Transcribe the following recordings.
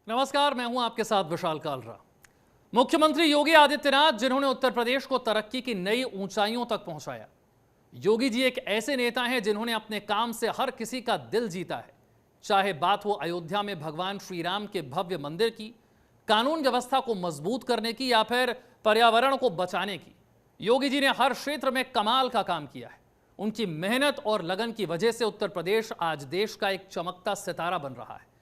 नमस्कार, मैं हूं आपके साथ विशाल कालरा। मुख्यमंत्री योगी आदित्यनाथ, जिन्होंने उत्तर प्रदेश को तरक्की की नई ऊंचाइयों तक पहुंचाया। योगी जी एक ऐसे नेता हैं जिन्होंने अपने काम से हर किसी का दिल जीता है। चाहे बात हो अयोध्या में भगवान श्री राम के भव्य मंदिर की, कानून व्यवस्था को मजबूत करने की या फिर पर्यावरण को बचाने की, योगी जी ने हर क्षेत्र में कमाल का काम किया है। उनकी मेहनत और लगन की वजह से उत्तर प्रदेश आज देश का एक चमकता सितारा बन रहा है।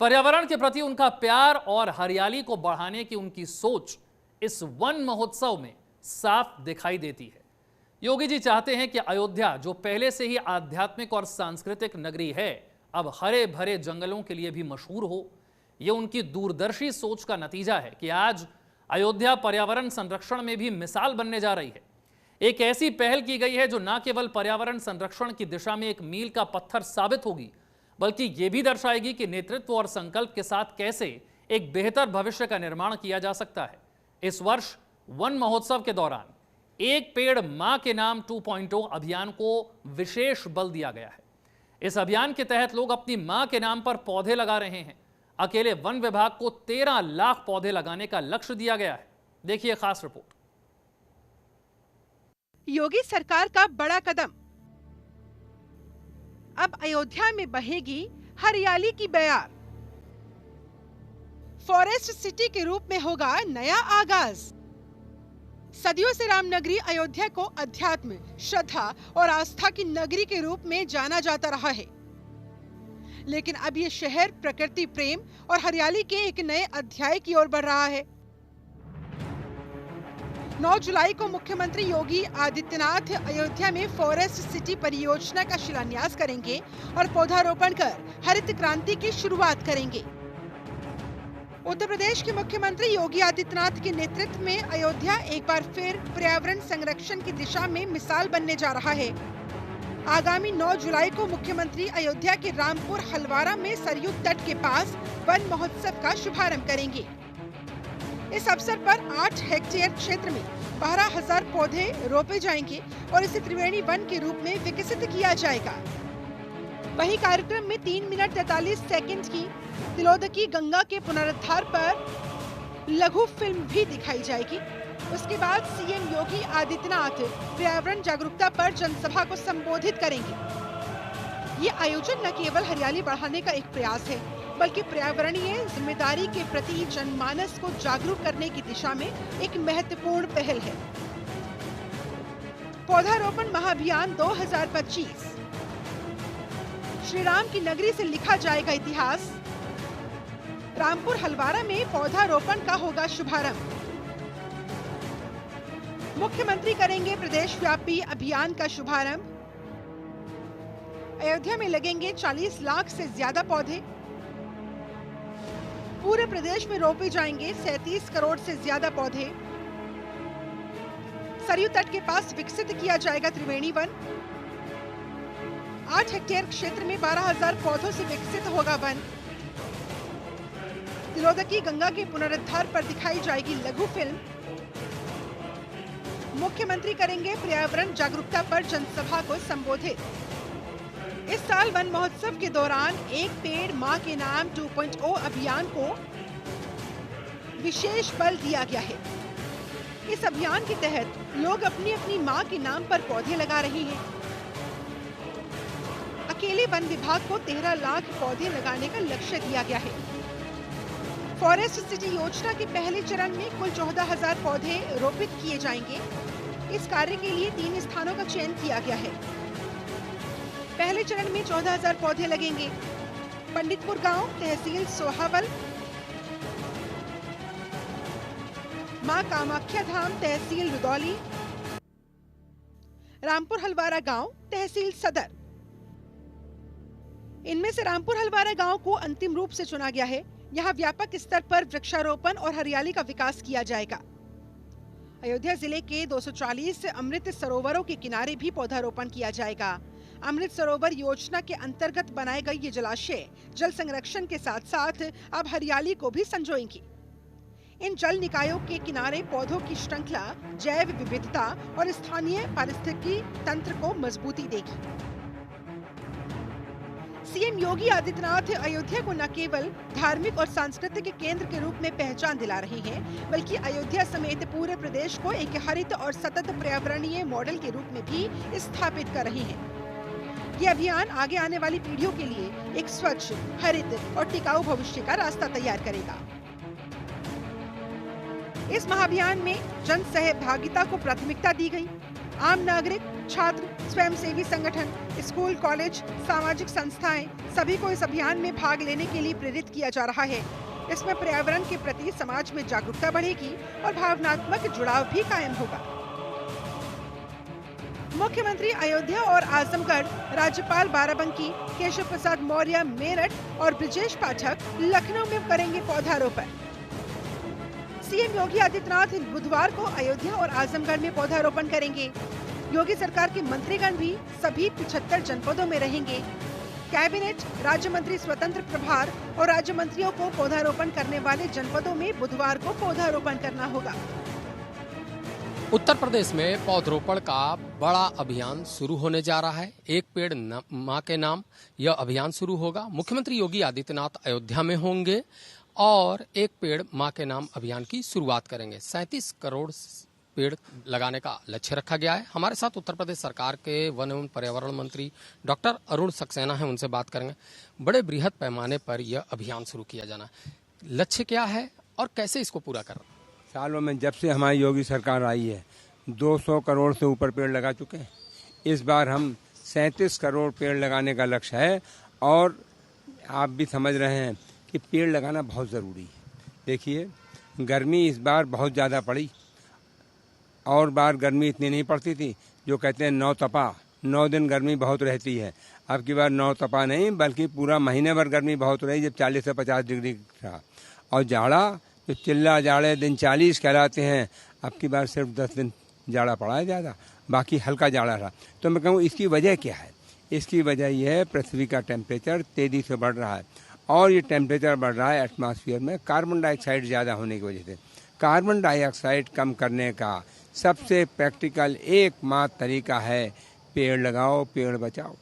पर्यावरण के प्रति उनका प्यार और हरियाली को बढ़ाने की उनकी सोच इस वन महोत्सव में साफ दिखाई देती है। योगी जी चाहते हैं कि अयोध्या, जो पहले से ही आध्यात्मिक और सांस्कृतिक नगरी है, अब हरे भरे जंगलों के लिए भी मशहूर हो। यह उनकी दूरदर्शी सोच का नतीजा है कि आज अयोध्या पर्यावरण संरक्षण में भी मिसाल बनने जा रही है। एक ऐसी पहल की गई है जो न केवल पर्यावरण संरक्षण की दिशा में एक मील का पत्थर साबित होगी, बल्कि यह भी दर्शाएगी कि नेतृत्व और संकल्प के साथ कैसे एक बेहतर भविष्य का निर्माण किया जा सकता है। इस वर्ष वन महोत्सव के दौरान एक पेड़ मां के नाम 2.0 अभियान को विशेष बल दिया गया है। इस अभियान के तहत लोग अपनी मां के नाम पर पौधे लगा रहे हैं। अकेले वन विभाग को 13 लाख पौधे लगाने का लक्ष्य दिया गया है। देखिए खास रिपोर्ट। योगी सरकार का बड़ा कदम, अब अयोध्या में बहेगी हरियाली की बयार। फॉरेस्ट सिटी के रूप में होगा नया आगाज। सदियों से रामनगरी अयोध्या को अध्यात्म, श्रद्धा और आस्था की नगरी के रूप में जाना जाता रहा है, लेकिन अब ये शहर प्रकृति प्रेम और हरियाली के एक नए अध्याय की ओर बढ़ रहा है। 9 जुलाई को मुख्यमंत्री योगी आदित्यनाथ अयोध्या में फॉरेस्ट सिटी परियोजना का शिलान्यास करेंगे और पौधारोपण कर हरित क्रांति की शुरुआत करेंगे। उत्तर प्रदेश के मुख्यमंत्री योगी आदित्यनाथ के नेतृत्व में अयोध्या एक बार फिर पर्यावरण संरक्षण की दिशा में मिसाल बनने जा रहा है। आगामी 9 जुलाई को मुख्यमंत्री अयोध्या के रामपुर हलवारा में सरयू तट के पास वन महोत्सव का शुभारंभ करेंगे। इस अवसर पर 8 हेक्टेयर क्षेत्र में 12,000 पौधे रोपे जाएंगे और इसे त्रिवेणी वन के रूप में विकसित किया जाएगा। वहीं कार्यक्रम में 3 मिनट 43 सेकंड की तिलोदकी गंगा के पुनरुद्धार पर लघु फिल्म भी दिखाई जाएगी। उसके बाद सीएम योगी आदित्यनाथ पर्यावरण जागरूकता पर जनसभा को संबोधित करेंगे। ये आयोजन न केवल हरियाली बढ़ाने का एक प्रयास है, बल्कि पर्यावरणीय जिम्मेदारी के प्रति जनमानस को जागरूक करने की दिशा में एक महत्वपूर्ण पहल है। पौधारोपण महाअभियान 2025, श्री राम की नगरी से लिखा जाएगा इतिहास। रामपुर हलवारा में पौधारोपण का होगा शुभारंभ। मुख्यमंत्री करेंगे प्रदेश व्यापी अभियान का शुभारंभ। अयोध्या में लगेंगे 40 लाख से ज्यादा पौधे। पूरे प्रदेश में रोपे जाएंगे 37 करोड़ से ज्यादा पौधे। सरयू तट के पास विकसित किया जाएगा त्रिवेणी वन। 8 हेक्टेयर क्षेत्र में 12,000 पौधों से विकसित होगा वन। तिलोदकी गंगा के पुनरुद्धार पर दिखाई जाएगी लघु फिल्म। मुख्यमंत्री करेंगे पर्यावरण जागरूकता पर जनसभा को संबोधित। इस साल वन महोत्सव के दौरान एक पेड़ मां के नाम 2.0 अभियान को विशेष बल दिया गया है। इस अभियान के तहत लोग अपनी अपनी मां के नाम पर पौधे लगा रहे हैं। अकेले वन विभाग को 13 लाख पौधे लगाने का लक्ष्य दिया गया है। फॉरेस्ट सिटी योजना के पहले चरण में कुल 14,000 पौधे रोपित किए जाएंगे। इस कार्य के लिए 3 स्थानों का चयन किया गया है। पहले चरण में 14,000 पौधे लगेंगे। पंडितपुर गांव, तहसील सोहावल, मां कामाख्या धाम, तहसील रुदौली, रामपुर हलवारा गांव, तहसील सदर। इनमें से रामपुर हलवारा गांव को अंतिम रूप से चुना गया है। यहाँ व्यापक स्तर पर वृक्षारोपण और हरियाली का विकास किया जाएगा। अयोध्या जिले के 240 अमृत सरोवरों के किनारे भी पौधारोपण किया जाएगा। अमृत सरोवर योजना के अंतर्गत बनाए गए ये जलाशय जल संरक्षण के साथ साथ अब हरियाली को भी संजोएंगी। इन जल निकायों के किनारे पौधों की श्रृंखला जैव विविधता और स्थानीय पारिस्थितिकी तंत्र को मजबूती देगी। सीएम योगी आदित्यनाथ अयोध्या को न केवल धार्मिक और सांस्कृतिक केंद्र के रूप में पहचान दिला रहे हैं, बल्कि अयोध्या समेत पूरे प्रदेश को एक हरित और सतत पर्यावरणीय मॉडल के रूप में भी स्थापित कर रहे हैं। ये अभियान आगे आने वाली पीढ़ियों के लिए एक स्वच्छ, हरित और टिकाऊ भविष्य का रास्ता तैयार करेगा। इस महाअभियान में जन सहभागिता को प्राथमिकता दी गई। आम नागरिक, छात्र, स्वयंसेवी संगठन, स्कूल, कॉलेज, सामाजिक संस्थाएं सभी को इस अभियान में भाग लेने के लिए प्रेरित किया जा रहा है। इसमें पर्यावरण के प्रति समाज में जागरूकता बढ़ेगी और भावनात्मक जुड़ाव भी कायम होगा। मुख्यमंत्री अयोध्या और आजमगढ़, राज्यपाल बाराबंकी, केशव प्रसाद मौर्य मेरठ और ब्रजेश पाठक लखनऊ में करेंगे पौधारोपण। सीएम योगी आदित्यनाथ बुधवार को अयोध्या और आजमगढ़ में पौधारोपण करेंगे। योगी सरकार के मंत्रीगण भी सभी 75 जनपदों में रहेंगे। कैबिनेट, राज्य मंत्री स्वतंत्र प्रभार और राज्य मंत्रियों को पौधारोपण करने वाले जनपदों में बुधवार को पौधारोपण करना होगा। उत्तर प्रदेश में पौधरोपण का बड़ा अभियान शुरू होने जा रहा है। एक पेड़ मां के नाम यह अभियान शुरू होगा। मुख्यमंत्री योगी आदित्यनाथ अयोध्या में होंगे और एक पेड़ मां के नाम अभियान की शुरुआत करेंगे। 37 करोड़ पेड़ लगाने का लक्ष्य रखा गया है। हमारे साथ उत्तर प्रदेश सरकार के वन एवं पर्यावरण मंत्री डॉक्टर अरुण सक्सेना हैं, उनसे बात करेंगे। बड़े बृहद पैमाने पर यह अभियान शुरू किया जाना है, लक्ष्य क्या है और कैसे इसको पूरा करना? सालों में जब से हमारी योगी सरकार आई है 200 करोड़ से ऊपर पेड़ लगा चुके हैं। इस बार हम 37 करोड़ पेड़ लगाने का लक्ष्य है और आप भी समझ रहे हैं कि पेड़ लगाना बहुत ज़रूरी है। देखिए, गर्मी इस बार बहुत ज़्यादा पड़ी और बार गर्मी इतनी नहीं पड़ती थी। जो कहते हैं 9 तपा, 9 दिन गर्मी बहुत रहती है। अब की बार 9 तपा नहीं बल्कि पूरा महीने भर गर्मी बहुत रही, जब 40 से 50 डिग्री था। और जाड़ा, जो चिल्ला जाड़े दिन 40 कहलाते हैं, अब की बार सिर्फ 10 दिन जाड़ा पड़ा है ज़्यादा, बाकी हल्का जाड़ा रहा। तो मैं कहूँ इसकी वजह क्या है? इसकी वजह यह है पृथ्वी का टेम्परेचर तेज़ी से बढ़ रहा है और ये टेम्परेचर बढ़ रहा है एटमॉस्फेयर में कार्बन डाइऑक्साइड ज़्यादा होने की वजह से। कार्बन डाइऑक्साइड कम करने का सबसे प्रैक्टिकल एकमात्र तरीका है पेड़ लगाओ, पेड़ बचाओ।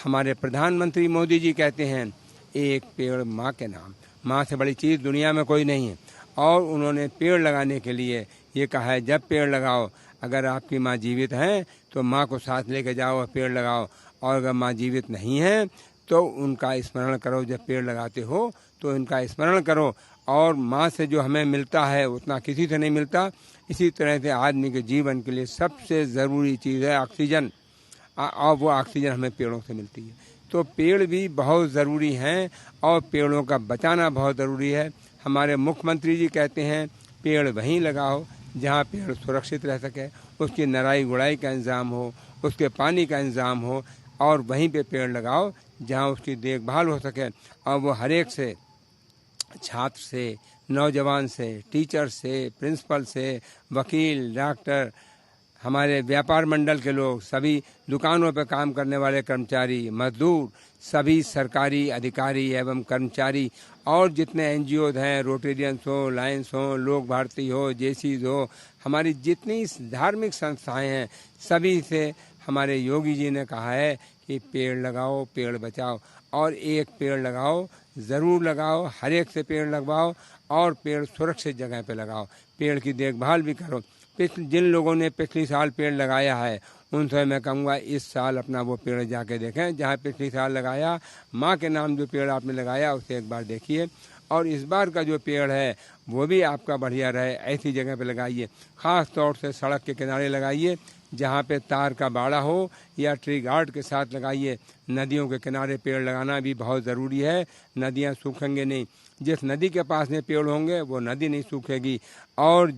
हमारे प्रधानमंत्री मोदी जी कहते हैं एक पेड़ माँ के नाम। माँ से बड़ी चीज़ दुनिया में कोई नहीं है और उन्होंने पेड़ लगाने के लिए ये कहा है, जब पेड़ लगाओ, अगर आपकी माँ जीवित हैं तो माँ को साथ लेके जाओ और पेड़ लगाओ, और अगर माँ जीवित नहीं है तो उनका स्मरण करो। जब पेड़ लगाते हो तो उनका स्मरण करो। और माँ से जो हमें मिलता है उतना किसी से नहीं मिलता। इसी तरह से आदमी के जीवन के लिए सबसे ज़रूरी चीज़ है ऑक्सीजन, और वो ऑक्सीजन हमें पेड़ों से मिलती है। तो पेड़ भी बहुत ज़रूरी हैं और पेड़ों का बचाना बहुत ज़रूरी है। हमारे मुख्यमंत्री जी कहते हैं पेड़ वहीं लगाओ जहाँ पेड़ सुरक्षित रह सके, उसकी नराई गुड़ाई का इंतज़ाम हो, उसके पानी का इंतज़ाम हो, और वहीं पे पेड़ लगाओ जहाँ उसकी देखभाल हो सके। और वो हर एक से, छात्र से, नौजवान से, टीचर से, प्रिंसिपल से, वकील, डॉक्टर, हमारे व्यापार मंडल के लोग, सभी दुकानों पर काम करने वाले कर्मचारी, मजदूर, सभी सरकारी अधिकारी एवं कर्मचारी और जितने एनजीओ हैं, रोटेरियंस हो, लायंस हो, लोक भारती हो, जेसीज हो, हमारी जितनी धार्मिक संस्थाएं हैं, सभी से हमारे योगी जी ने कहा है कि पेड़ लगाओ, पेड़ बचाओ। और एक पेड़ लगाओ, ज़रूर लगाओ, हर एक से पेड़ लगवाओ और पेड़ सुरक्षित जगह पे लगाओ। पेड़ की देखभाल भी करो। जिन लोगों ने पिछले साल पेड़ लगाया है उनसे मैं कहूँगा इस साल अपना वो पेड़ जाके देखें जहाँ पिछले साल लगाया। माँ के नाम जो पेड़ आपने लगाया उसे एक बार देखिए, और इस बार का जो पेड़ है वो भी आपका बढ़िया रहे, ऐसी जगह पे लगाइए। ख़ास तौर से सड़क के किनारे लगाइए, जहाँ पे तार का बाड़ा हो, या ट्री गार्ड के साथ लगाइए। नदियों के किनारे पेड़ लगाना भी बहुत ज़रूरी है, नदियाँ सूखेंगे नहीं। जिस नदी के पास में पेड़ होंगे वो नदी नहीं सूखेगी, और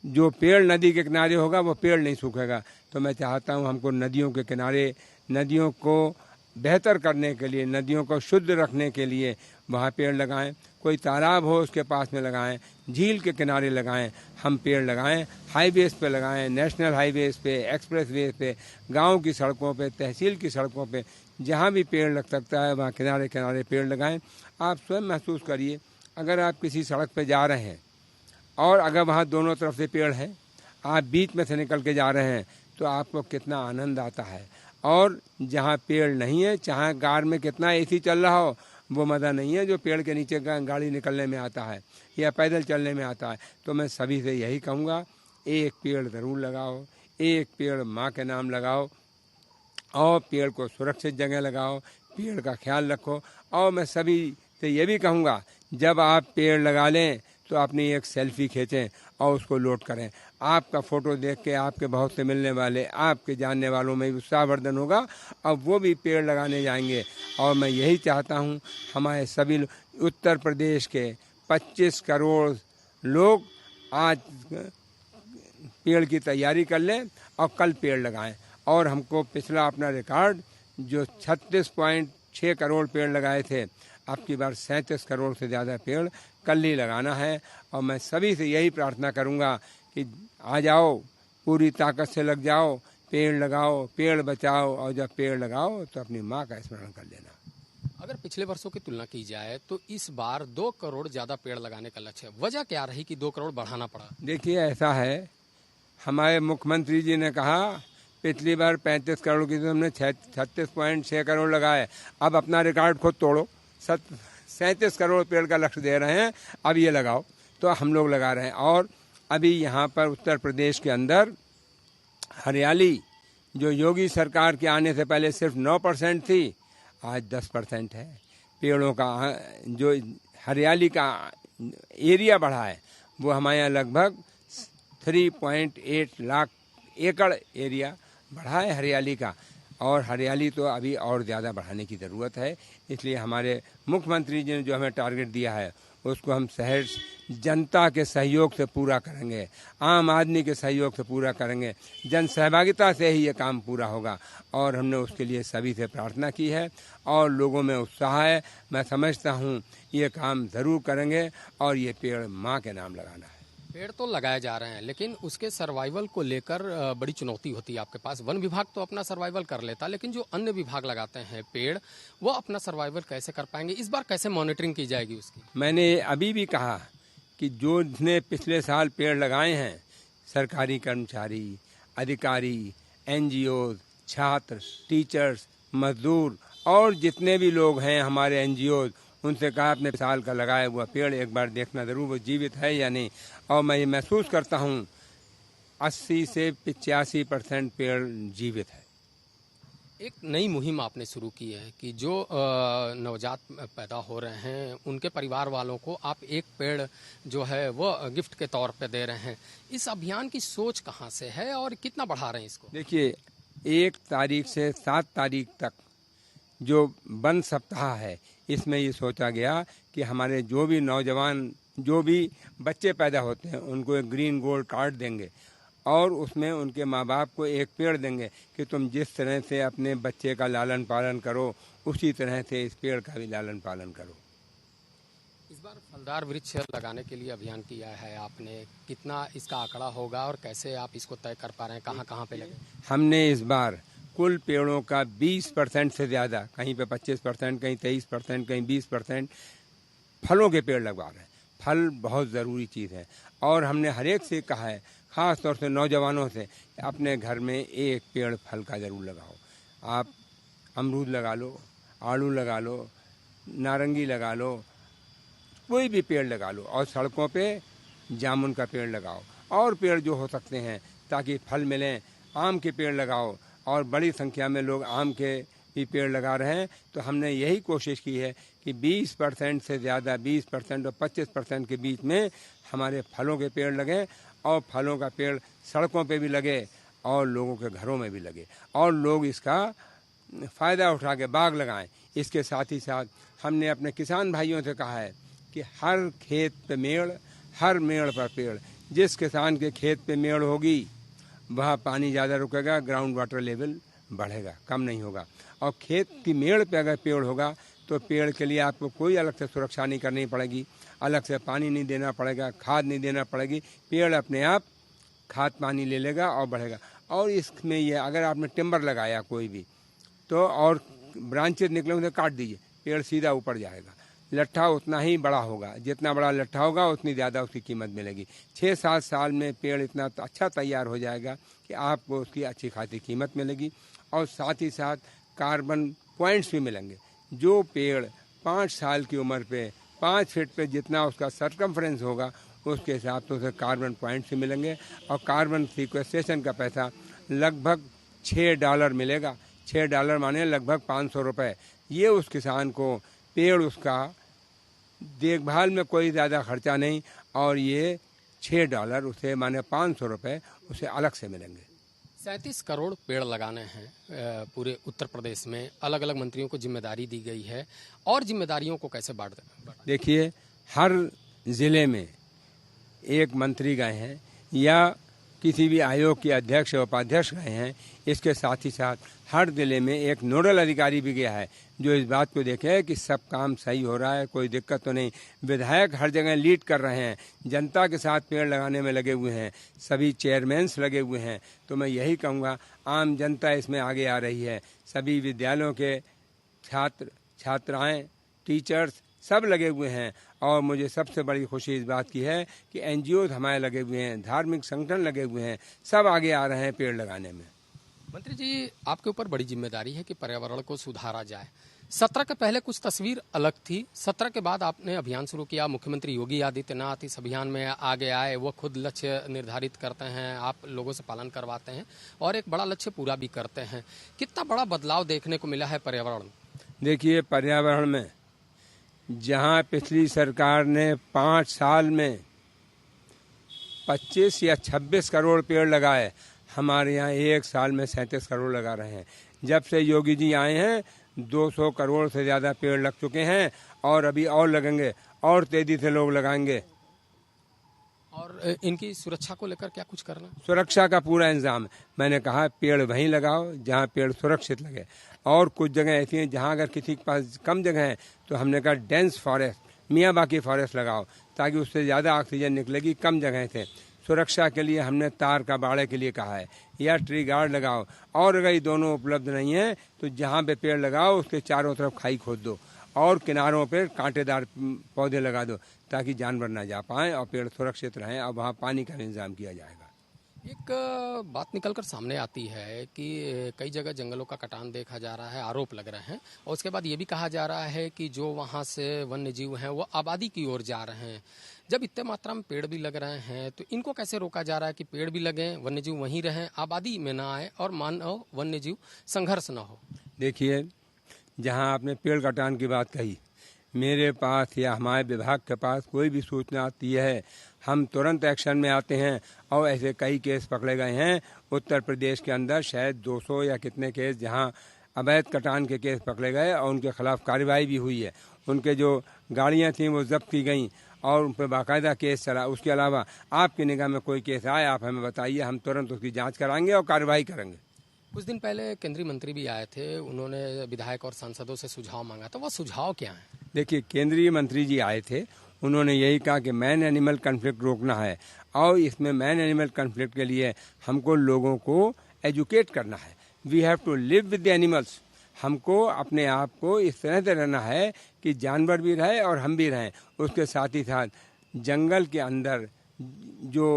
जो पेड़ नदी के किनारे होगा वो पेड़ नहीं सूखेगा। तो मैं चाहता हूँ हमको नदियों के किनारे, नदियों को बेहतर करने के लिए, नदियों को शुद्ध रखने के लिए वहाँ पेड़ लगाएं। कोई तालाब हो उसके पास में लगाएं, झील के किनारे लगाएं, हम पेड़ लगाएं। हाईवेज पे लगाएं, नेशनल हाईवेज पे, एक्सप्रेस वे पे, गांव की सड़कों पे, तहसील की सड़कों पे, जहाँ भी पेड़ लग सकता है वहाँ किनारे किनारे पेड़ लगाएं। आप स्वयं महसूस करिए, अगर आप किसी सड़क पे जा रहे हैं और अगर वहाँ दोनों तरफ से पेड़ हैं, आप बीच में से निकल के जा रहे हैं तो आपको कितना आनंद आता है। और जहाँ पेड़ नहीं है, चाहे कार में कितना एसी चल रहा हो, वो मज़ा नहीं है जो पेड़ के नीचे गाड़ी निकलने में आता है या पैदल चलने में आता है। तो मैं सभी से यही कहूँगा, एक पेड़ ज़रूर लगाओ, एक पेड़ माँ के नाम लगाओ, और पेड़ को सुरक्षित जगह लगाओ, पेड़ का ख्याल रखो। और मैं सभी से ये भी कहूँगा, जब आप पेड़ लगा लें तो अपनी एक सेल्फी खींचें और उसको लोड करें। आपका फ़ोटो देख के आपके बहुत से मिलने वाले, आपके जानने वालों में भी उत्साहवर्धन होगा और वो भी पेड़ लगाने जाएंगे। और मैं यही चाहता हूँ, हमारे सभी उत्तर प्रदेश के 25 करोड़ लोग आज पेड़ की तैयारी कर लें और कल पेड़ लगाएं। और हमको पिछला अपना रिकॉर्ड जो 36.6 करोड़ पेड़ लगाए थे, अब की बार 37 करोड़ से ज़्यादा पेड़ कल ही लगाना है। और मैं सभी से यही प्रार्थना करूंगा कि आ जाओ, पूरी ताकत से लग जाओ, पेड़ लगाओ, पेड़ बचाओ, और जब पेड़ लगाओ तो अपनी माँ का स्मरण कर लेना। अगर पिछले वर्षों की तुलना की जाए तो इस बार 2 करोड़ ज़्यादा पेड़ लगाने का लक्ष्य है। वजह क्या रही कि 2 करोड़ बढ़ाना पड़ा? देखिए, ऐसा है, हमारे मुख्यमंत्री जी ने कहा पिछली बार 35 करोड़ की, तो हमने 36.6 करोड़ लगाए। अब अपना रिकॉर्ड खुद तोड़ो, 37 करोड़ पेड़ का लक्ष्य दे रहे हैं, अब ये लगाओ। तो हम लोग लगा रहे हैं। और अभी यहाँ पर उत्तर प्रदेश के अंदर हरियाली जो योगी सरकार के आने से पहले सिर्फ 9% थी, आज 10% है। पेड़ों का जो हरियाली का एरिया बढ़ा है, वो हमारे यहाँ लगभग 3.8 लाख एकड़ एरिया बढ़ा है हरियाली का। और हरियाली तो अभी और ज़्यादा बढ़ाने की ज़रूरत है। इसलिए हमारे मुख्यमंत्री जी ने जो हमें टारगेट दिया है, उसको हम शहर जनता के सहयोग से पूरा करेंगे, आम आदमी के सहयोग से पूरा करेंगे, जन सहभागिता से ही ये काम पूरा होगा। और हमने उसके लिए सभी से प्रार्थना की है और लोगों में उत्साह है। मैं समझता हूँ ये काम ज़रूर करेंगे। और ये पेड़ माँ के नाम लगाना है। पेड़ तो लगाए जा रहे हैं, लेकिन उसके सर्वाइवल को लेकर बड़ी चुनौती होती है आपके पास। वन विभाग तो अपना सर्वाइवल कर लेता, लेकिन जो अन्य विभाग लगाते हैं पेड़, वो अपना सर्वाइवल कैसे कर पाएंगे? इस बार कैसे मॉनिटरिंग की जाएगी उसकी? मैंने अभी भी कहा कि जो जिसने पिछले साल पेड़ लगाए हैं, सरकारी कर्मचारी, अधिकारी, NGOs, छात्र, टीचर्स, मजदूर और जितने भी लोग हैं हमारे NGOs, उनसे कहा अपने साल का लगाया हुआ पेड़ एक बार देखना ज़रूर वो जीवित है या नहीं। और मैं ये महसूस करता हूँ 80 से 85% पेड़ जीवित है। एक नई मुहिम आपने शुरू की है कि जो नवजात पैदा हो रहे हैं उनके परिवार वालों को आप एक पेड़ जो है वो गिफ्ट के तौर पे दे रहे हैं। इस अभियान की सोच कहाँ से है और कितना बढ़ा रहे हैं इसको? देखिए, 1 तारीख से 7 तारीख तक जो वन सप्ताह है, इसमें ये सोचा गया कि हमारे जो भी नौजवान, जो भी बच्चे पैदा होते हैं, उनको एक ग्रीन गोल्ड कार्ड देंगे और उसमें उनके माँ बाप को एक पेड़ देंगे कि तुम जिस तरह से अपने बच्चे का लालन पालन करो, उसी तरह से इस पेड़ का भी लालन पालन करो। इस बार फलदार वृक्ष लगाने के लिए अभियान किया है आपने, कितना इसका आंकड़ा होगा और कैसे आप इसको तय कर पा रहे हैं, कहाँ कहाँ पे लगे? हमने इस बार कुल पेड़ों का 20% से ज़्यादा, कहीं पे 25%, कहीं 23%, कहीं 20% फलों के पेड़ लगवा रहे हैं। फल बहुत ज़रूरी चीज़ है। और हमने हर एक से कहा है, ख़ास तौर से नौजवानों से, अपने घर में एक पेड़ फल का ज़रूर लगाओ। आप अमरूद लगा लो, आड़ू लगा लो, नारंगी लगा लो, कोई भी पेड़ लगा लो। और सड़कों पे जामुन का पेड़ लगाओ और पेड़ जो हो सकते हैं ताकि फल मिलें। आम के पेड़ लगाओ और बड़ी संख्या में लोग आम के भी पेड़ लगा रहे हैं। तो हमने यही कोशिश की है कि 20% से ज़्यादा, 20% और 25% के बीच में हमारे फलों के पेड़ लगें और फलों का पेड़ सड़कों पे भी लगे और लोगों के घरों में भी लगे और लोग इसका फ़ायदा उठा के बाग लगाएं। इसके साथ ही साथ हमने अपने किसान भाइयों से कहा है कि हर खेत पे मेड़, हर मेड़ पर पेड़। जिस किसान के खेत पे मेड़ होगी वह पानी ज़्यादा रुकेगा, ग्राउंड वाटर लेवल बढ़ेगा, कम नहीं होगा। और खेत की मेड़ पे अगर पेड़ होगा तो पेड़ के लिए आपको कोई अलग से सुरक्षा नहीं करनी पड़ेगी, अलग से पानी नहीं देना पड़ेगा, खाद नहीं देना पड़ेगी। पेड़ अपने आप खाद पानी ले लेगा और बढ़ेगा। और इसमें ये अगर आपने टिम्बर लगाया कोई भी तो और ब्रांचेज निकले उसे काट दीजिए, पेड़ सीधा ऊपर जाएगा। लट्ठा उतना ही बड़ा होगा, जितना बड़ा लट्ठा होगा उतनी ज़्यादा उसकी कीमत मिलेगी। 6-7 साल में पेड़ इतना अच्छा तैयार हो जाएगा कि आपको उसकी अच्छी खासी कीमत मिलेगी। और साथ ही साथ कार्बन पॉइंट्स भी मिलेंगे। जो पेड़ 5 साल की उम्र पे 5 फीट पे जितना उसका सर्कमफ्रेंस होगा उसके हिसाब से उसे कार्बन पॉइंट्स भी मिलेंगे और कार्बन सिक्वेस्ट्रेशन का पैसा लगभग $6 मिलेगा। $6 माने लगभग 500 रुपये। ये उस किसान को पेड़ उसका देखभाल में कोई ज़्यादा खर्चा नहीं और ये $6 उसे माने 500 रुपये उसे अलग से मिलेंगे। 37 करोड़ पेड़ लगाने हैं पूरे उत्तर प्रदेश में। अलग अलग मंत्रियों को जिम्मेदारी दी गई है और जिम्मेदारियों को कैसे बांट दें? देखिए, हर ज़िले में एक मंत्री गए हैं या किसी भी आयोग के अध्यक्ष या उपाध्यक्ष गए हैं। इसके साथ ही साथ हर जिले में एक नोडल अधिकारी भी गया है जो इस बात को देखे कि सब काम सही हो रहा है, कोई दिक्कत तो नहीं। विधायक हर जगह लीड कर रहे हैं, जनता के साथ पेड़ लगाने में लगे हुए हैं, सभी चेयरमैन्स लगे हुए हैं। तो मैं यही कहूँगा, आम जनता इसमें आगे आ रही है। सभी विद्यालयों के छात्र छात्राएँ, टीचर्स सब लगे हुए हैं और मुझे सबसे बड़ी खुशी इस बात की है कि NGOs हमारे लगे हुए हैं, धार्मिक संगठन लगे हुए हैं, सब आगे आ रहे हैं पेड़ लगाने में। मंत्री जी, आपके ऊपर बड़ी जिम्मेदारी है कि पर्यावरण को सुधारा जाए। 17 के पहले कुछ तस्वीर अलग थी, 17 के बाद आपने अभियान शुरू किया। मुख्यमंत्री योगी आदित्यनाथ इस अभियान में आगे आए, वो खुद लक्ष्य निर्धारित करते हैं, आप लोगों से पालन करवाते हैं और एक बड़ा लक्ष्य पूरा भी करते हैं। कितना बड़ा बदलाव देखने को मिला है पर्यावरण में? देखिए, पर्यावरण में जहाँ पिछली सरकार ने 5 साल में 25 या 26 करोड़ पेड़ लगाए, हमारे यहाँ 1 साल में 37 करोड़ लगा रहे हैं। जब से योगी जी आए हैं 200 करोड़ से ज़्यादा पेड़ लग चुके हैं और अभी और लगेंगे और तेजी से लोग लगाएंगे। और इनकी सुरक्षा को लेकर क्या कुछ करना? सुरक्षा का पूरा इंतजाम। मैंने कहा पेड़ वहीं लगाओ जहाँ पेड़ सुरक्षित लगे। और कुछ जगह ऐसी हैं जहाँ अगर किसी के पास कम जगह है तो हमने कहा डेंस फॉरेस्ट, मियाँ बाकी फॉरेस्ट लगाओ ताकि उससे ज़्यादा ऑक्सीजन निकलेगी कम जगह से। सुरक्षा के लिए हमने तार का बाड़े के लिए कहा है या ट्री गार्ड लगाओ। और अगर ये दोनों उपलब्ध नहीं है तो जहाँ पे पेड़ लगाओ उसके चारों तरफ खाई खोद दो और किनारों पर कांटेदार पौधे लगा दो ताकि जानवर ना जा पाएँ और पेड़ सुरक्षित रहें और वहाँ पानी का इंतजाम किया जाएगा। एक बात निकलकर सामने आती है कि कई जगह जंगलों का कटान देखा जा रहा है, आरोप लग रहे हैं और उसके बाद ये भी कहा जा रहा है कि जो वहाँ से वन्य जीव हैं वो आबादी की ओर जा रहे हैं। जब इतने मात्रा में पेड़ भी लग रहे हैं तो इनको कैसे रोका जा रहा है कि पेड़ भी लगें, वन्य जीव वहीं रहें, आबादी में ना आए और मानव वन्य जीव संघर्ष ना हो? देखिए, जहाँ आपने पेड़ कटान की बात कही, मेरे पास या हमारे विभाग के पास कोई भी सूचना आती है हम तुरंत एक्शन में आते हैं और ऐसे कई केस पकड़े गए हैं। उत्तर प्रदेश के अंदर शायद 200 या कितने केस जहां अवैध कटान के केस पकड़े गए और उनके खिलाफ कार्रवाई भी हुई है। उनके जो गाड़ियां थीं वो जब्त की गईं और उन पर बाकायदा केस चला। उसके अलावा आपकी निगाह में कोई केस आए आप हमें बताइए, हम तुरंत उसकी जाँच कराएंगे और कार्रवाई करेंगे। कुछ दिन पहले केंद्रीय मंत्री भी आए थे, उन्होंने विधायक और सांसदों से सुझाव मांगा, तो वो सुझाव क्या है? देखिए, केंद्रीय मंत्री जी आए थे, उन्होंने यही कहा कि मैन एनिमल कन्फ्लिक्ट रोकना है और इसमें मैन एनिमल कन्फ्लिक्ट के लिए हमको लोगों को एजुकेट करना है। We have to live with the animals. हमको अपने आप को इस तरह से रहना है कि जानवर भी रहे और हम भी रहें। उसके साथ ही साथ जंगल के अंदर जो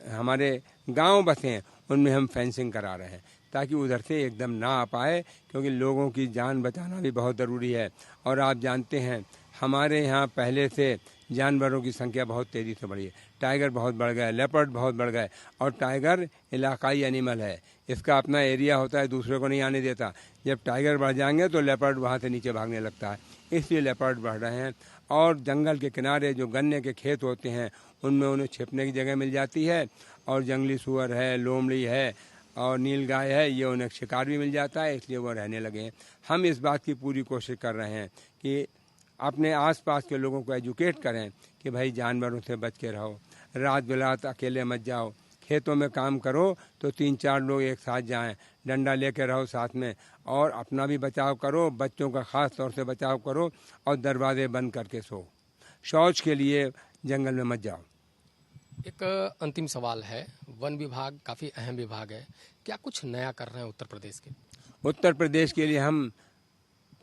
हमारे गांव बसे हैं उनमें हम फेंसिंग करा रहे हैं ताकि उधर से एकदम ना आ पाए, क्योंकि लोगों की जान बचाना भी बहुत ज़रूरी है। और आप जानते हैं हमारे यहाँ पहले से जानवरों की संख्या बहुत तेज़ी से बढ़ी है। टाइगर बहुत बढ़ गए, लेपर्ड बहुत बढ़ गए और टाइगर इलाकाई एनिमल है, इसका अपना एरिया होता है, दूसरे को नहीं आने देता। जब टाइगर बढ़ जाएंगे तो लेपर्ड वहाँ से नीचे भागने लगता है, इसलिए लेपर्ड बढ़ रहे हैं। और जंगल के किनारे जो गन्ने के खेत होते हैं उनमें उन्हें छिपने की जगह मिल जाती है और जंगली सूअर है, लोमड़ी है और नीलगाय है, ये उन्हें शिकार भी मिल जाता है, इसलिए वो रहने लगे हैं। हम इस बात की पूरी कोशिश कर रहे हैं कि अपने आसपास के लोगों को एजुकेट करें कि भाई जानवरों से बच के रहो, रात बिरात अकेले मत जाओ, खेतों में काम करो तो 3-4 लोग एक साथ जाएं, डंडा लेके रहो साथ में और अपना भी बचाव करो, बच्चों का ख़ास तौर से बचाव करो और दरवाजे बंद करके सो। शौच के लिए जंगल में मत जाओ। एक अंतिम सवाल है, वन विभाग काफ़ी अहम विभाग है, क्या कुछ नया कर रहे हैं उत्तर प्रदेश के? उत्तर प्रदेश के लिए हम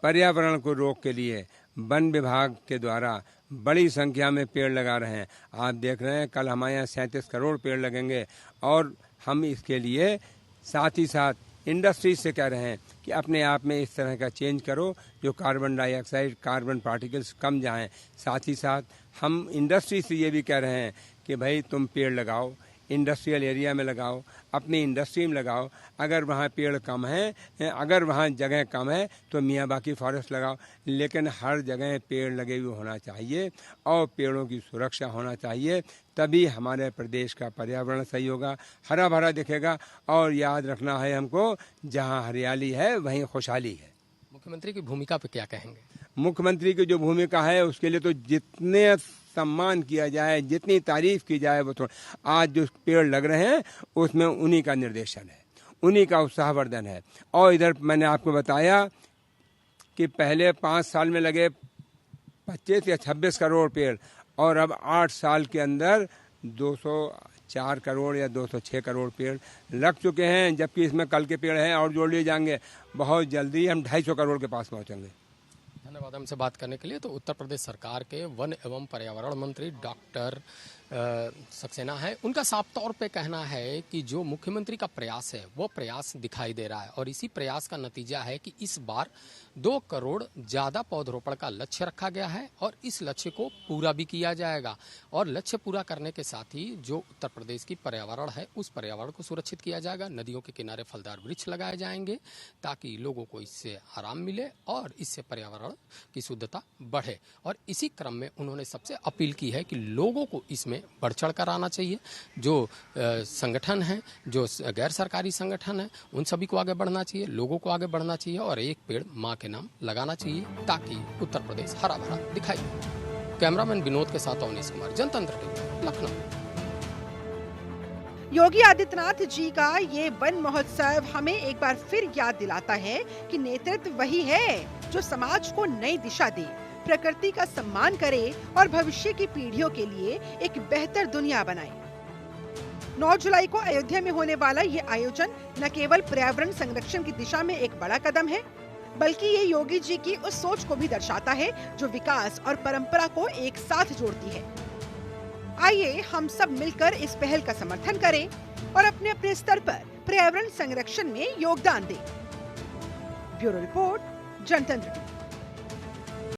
पर्यावरण को रोक के लिए वन विभाग के द्वारा बड़ी संख्या में पेड़ लगा रहे हैं। आप देख रहे हैं कल हमारे यहाँ 37 करोड़ पेड़ लगेंगे और हम इसके लिए साथ ही साथ इंडस्ट्री से कह रहे हैं कि अपने आप में इस तरह का चेंज करो जो कार्बन डाइऑक्साइड, कार्बन पार्टिकल्स कम जाएं। साथ ही साथ हम इंडस्ट्री से ये भी कह रहे हैं कि भाई तुम पेड़ लगाओ, इंडस्ट्रियल एरिया में लगाओ, अपनी इंडस्ट्री में लगाओ। अगर वहाँ पेड़ कम हैं, अगर वहाँ जगह कम है तो मियाँबाकी फॉरेस्ट लगाओ, लेकिन हर जगह पेड़ लगे हुए होना चाहिए और पेड़ों की सुरक्षा होना चाहिए। तभी हमारे प्रदेश का पर्यावरण सही होगा, हरा भरा दिखेगा। और याद रखना है हमको, जहाँ हरियाली है वहीं खुशहाली है। मुख्यमंत्री की भूमिका पे क्या कहेंगे? मुख्यमंत्री की जो भूमिका है उसके लिए तो जितने सम्मान किया जाए, जितनी तारीफ की जाए वो थोड़ा। आज जो पेड़ लग रहे हैं उसमें उन्हीं का निर्देशन है, उन्हीं का उत्साहवर्धन है। और इधर मैंने आपको बताया कि पहले 5 साल में लगे 25 या 26 करोड़ पेड़, और अब 8 साल के अंदर 204 करोड़ या 206 करोड़ पेड़ लग चुके हैं। जबकि इसमें कल के पेड़ हैं और जोड़ लिए जाएंगे, बहुत जल्दी हम 250 करोड़ के पास पहुंचेंगे। धन्यवाद हमसे बात करने के लिए। तो उत्तर प्रदेश सरकार के वन एवं पर्यावरण मंत्री डॉक्टर सक्सेना है, उनका साफ तौर पे कहना है कि जो मुख्यमंत्री का प्रयास है वो प्रयास दिखाई दे रहा है, और इसी प्रयास का नतीजा है कि इस बार 2 करोड़ ज्यादा पौधरोपण का लक्ष्य रखा गया है और इस लक्ष्य को पूरा भी किया जाएगा। और लक्ष्य पूरा करने के साथ ही जो उत्तर प्रदेश की पर्यावरण है उस पर्यावरण को सुरक्षित किया जाएगा। नदियों के किनारे फलदार वृक्ष लगाए जाएंगे ताकि लोगों को इससे आराम मिले और इससे पर्यावरण की शुद्धता बढ़े। और इसी क्रम में उन्होंने सबसे अपील की है कि लोगों को इसमें बढ़ चढ़ कर आना चाहिए। जो संगठन है, जो गैर सरकारी संगठन है, उन सभी को आगे बढ़ना चाहिए, लोगों को आगे बढ़ना चाहिए और एक पेड़ मां के नाम लगाना चाहिए ताकि उत्तर प्रदेश हरा भरा दिखाई दे। कैमरामैन विनोद के साथ अवनीश कुमार, जनतंत्र टीवी, लखनऊ। योगी आदित्यनाथ जी का ये वन महोत्सव हमें एक बार फिर याद दिलाता है कि नेतृत्व वही है जो समाज को नई दिशा दे, प्रकृति का सम्मान करे और भविष्य की पीढ़ियों के लिए एक बेहतर दुनिया बनाए। 9 जुलाई को अयोध्या में होने वाला ये आयोजन न केवल पर्यावरण संरक्षण की दिशा में एक बड़ा कदम है, बल्कि ये योगी जी की उस सोच को भी दर्शाता है जो विकास और परंपरा को एक साथ जोड़ती है। आइए हम सब मिलकर इस पहल का समर्थन करें और अपने अपने स्तर पर पर्यावरण संरक्षण में योगदान दें। ब्यूरो रिपोर्ट, जनतंत्र।